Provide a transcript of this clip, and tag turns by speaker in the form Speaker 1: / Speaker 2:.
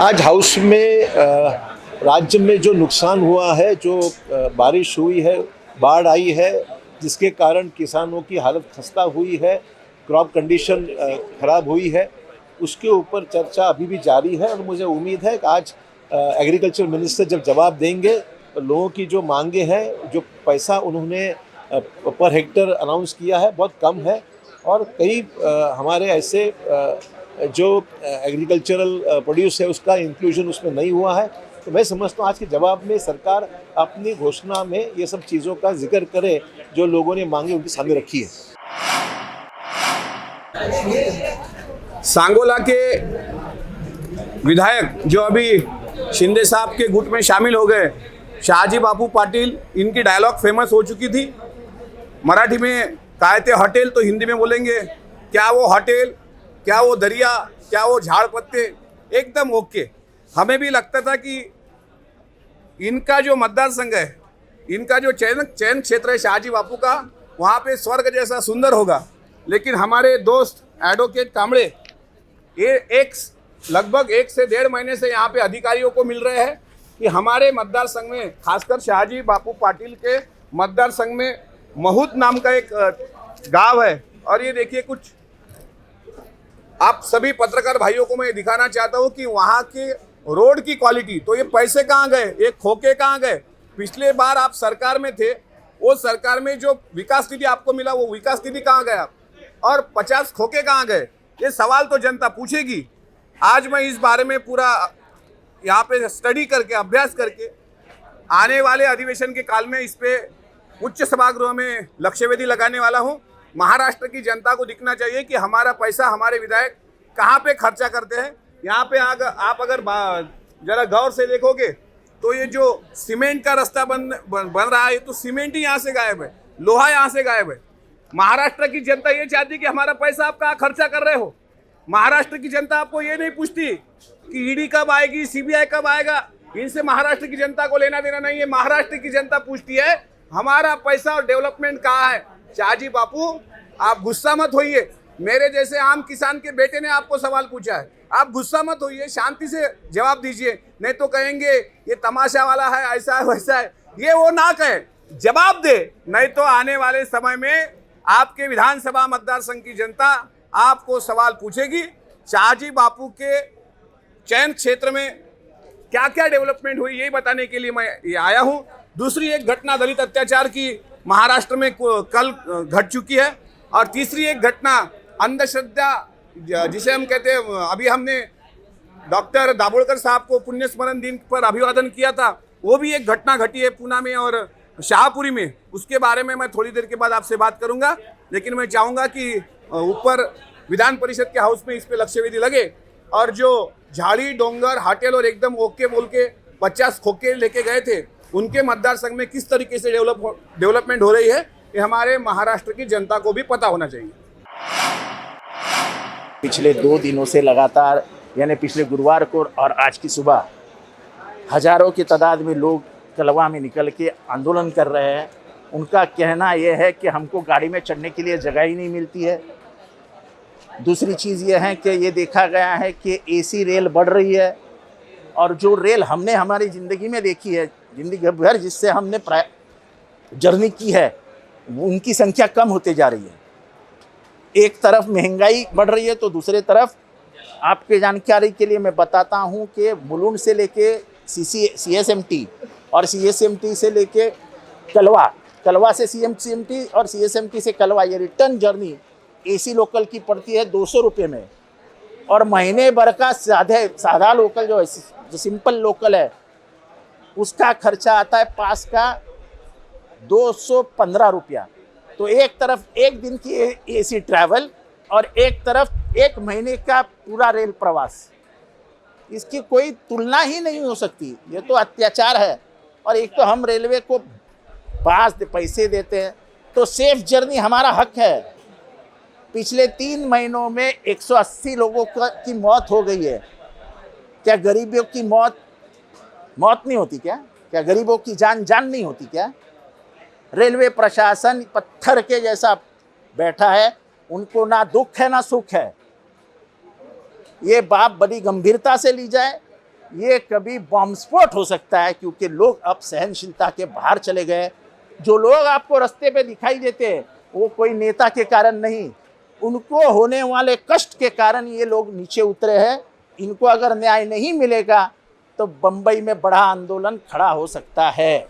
Speaker 1: आज हाउस में राज्य में जो नुकसान हुआ है, जो बारिश हुई है, बाढ़ आई है, जिसके कारण किसानों की हालत खस्ता हुई है, क्रॉप कंडीशन खराब हुई है, उसके ऊपर चर्चा अभी भी जारी है। और मुझे उम्मीद है कि आज एग्रीकल्चर मिनिस्टर जब जवाब देंगे तो लोगों की जो मांगे हैं, जो पैसा उन्होंने पर हेक्टर अनाउंस किया है बहुत कम है, और कई हमारे ऐसे जो एग्रीकल्चरल प्रोड्यूस है उसका इंक्लूजन उसमें नहीं हुआ है। तो मैं समझता हूँ आज के जवाब में सरकार अपनी घोषणा में ये सब चीज़ों का जिक्र करे जो लोगों ने मांगे उनके सामने रखी है।
Speaker 2: सांगोला के विधायक जो अभी शिंदे साहब के गुट में शामिल हो गए, शाहजी बापू पाटिल, इनकी डायलॉग फेमस हो चुकी थी। मराठी में कहते होटल, तो हिंदी में बोलेंगे क्या वो होटल, क्या वो दरिया, क्या वो झाड़ पत्ते, एकदम ओके। हमें भी लगता था कि इनका जो मतदार संघ है, इनका जो चयन क्षेत्र है शाहजी बापू का, वहाँ पे स्वर्ग जैसा सुंदर होगा। लेकिन हमारे दोस्त एडवोकेट कांबड़े ये लगभग 1 से 1.5 महीने से यहाँ पे अधिकारियों को मिल रहे हैं कि हमारे मतदार संघ में, खासकर शाहजी बापू पाटिल के मतदार संघ में महूद नाम का एक गांव है। और ये देखिए, कुछ आप सभी पत्रकार भाइयों को मैं दिखाना चाहता हूँ कि वहाँ के रोड की क्वालिटी, तो ये पैसे कहाँ गए, ये खोके कहाँ गए। पिछले बार आप सरकार में थे, वो सरकार में जो विकास निधि आपको मिला, वो विकास निधि कहाँ गया, और 50 खोके कहाँ गए, ये सवाल तो जनता पूछेगी। आज मैं इस बारे में पूरा यहाँ पे स्टडी करके, अभ्यास करके, आने वाले अधिवेशन के काल में इस पे उच्च सभागृह में लक्ष्यवेधी लगाने वाला हूँ। महाराष्ट्र की जनता को दिखना चाहिए कि हमारा पैसा, हमारे विधायक कहाँ पे खर्चा करते हैं। यहाँ पे आप अगर जरा गौर से देखोगे तो ये जो सीमेंट का रास्ता बन रहा है, तो सीमेंट ही यहाँ से गायब है, लोहा यहाँ से गायब है। महाराष्ट्र की जनता ये चाहती कि हमारा पैसा आप कहाँ खर्चा कर रहे हो। महाराष्ट्र की जनता आपको ये नहीं पूछती कि ईडी कब आएगी, सीबीआई कब आएगा। इनसे महाराष्ट्र की जनता को लेना देना नहीं है। महाराष्ट्र की जनता पूछती है हमारा पैसा और डेवलपमेंट कहाँ है। शाहजी बापू, आप गुस्सा मत होइए। मेरे जैसे आम किसान के बेटे ने आपको सवाल पूछा है, आप गुस्सा मत होइए, शांति से जवाब दीजिए, नहीं तो कहेंगे ये तमाशा वाला है, ऐसा है वैसा है। ये वो ना कहे, जवाब दे, नहीं तो आने वाले समय में आपके विधानसभा मतदार संघ की जनता आपको सवाल पूछेगी। शाहजी बापू के चयन क्षेत्र में क्या क्या डेवलपमेंट हुई, यही बताने के लिए मैं ये आया हूँ। दूसरी एक घटना दलित अत्याचार की महाराष्ट्र में कल घट चुकी है, और तीसरी एक घटना अंधश्रद्धा, जिसे हम कहते हैं, अभी हमने डॉक्टर दाभोलकर साहब को पुण्य स्मरण दिन पर अभिवादन किया था, वो भी एक घटना घटी है पूना में और शाहपुरी में। उसके बारे में मैं थोड़ी देर के बाद आपसे बात करूंगा, लेकिन मैं चाहूँगा कि ऊपर विधान परिषद के हाउस में इस पे लक्ष्यवेधी लगे, और जो झाड़ी, डोंगर, हाटेल और एकदम ओके बोल के 50 खोके लेके गए थे, उनके मतदार संघ में किस तरीके से डेवलपमेंट हो रही है, ये हमारे महाराष्ट्र की जनता को भी पता होना चाहिए।
Speaker 3: पिछले 2 दिनों से लगातार, यानी पिछले गुरुवार को और आज की सुबह, हजारों की तादाद में लोग कलवा में निकल के आंदोलन कर रहे हैं। उनका कहना यह है कि हमको गाड़ी में चढ़ने के लिए जगह ही नहीं मिलती है। दूसरी चीज़ यह है कि ये देखा गया है कि एसी रेल बढ़ रही है, और जो रेल हमने हमारी ज़िंदगी में देखी है, ज़िंदगी भर जिससे हमने जर्नी की है, उनकी संख्या कम होते जा रही है। एक तरफ महंगाई बढ़ रही है, तो दूसरे तरफ आपके जानकारी के लिए मैं बताता हूं कि मुलुंड से लेके CSMT और CSMT से लेके कलवा से CSMT और CSMT से कलवा, ये रिटर्न जर्नी AC लोकल की पड़ती है 200 रुपये में, और महीने भर का सादा लोकल जो सिंपल लोकल है, उसका खर्चा आता है पास का 215 रुपया। तो एक तरफ एक दिन की AC ट्रैवल और एक तरफ 1 महीने का पूरा रेल प्रवास, इसकी कोई तुलना ही नहीं हो सकती। ये तो अत्याचार है। और एक तो हम रेलवे को पैसे देते हैं, तो सेफ जर्नी हमारा हक है। पिछले 3 महीनों में 180 लोगों की मौत हो गई है। क्या गरीबों की मौत नहीं होती क्या? क्या गरीबों की जान नहीं होती क्या? रेलवे प्रशासन पत्थर के जैसा बैठा है, उनको ना दुख है ना सुख है। ये बात बड़ी गंभीरता से ली जाए। ये कभी बॉम्ब स्फोट हो सकता है, क्योंकि लोग अब सहनशीलता के बाहर चले गए। जो लोग आपको रास्ते पे दिखाई देते हैं वो कोई नेता के कारण नहीं, उनको होने वाले कष्ट के कारण ये लोग नीचे उतरे हैं। इनको अगर न्याय नहीं मिलेगा तो बंबई में बड़ा आंदोलन खड़ा हो सकता है।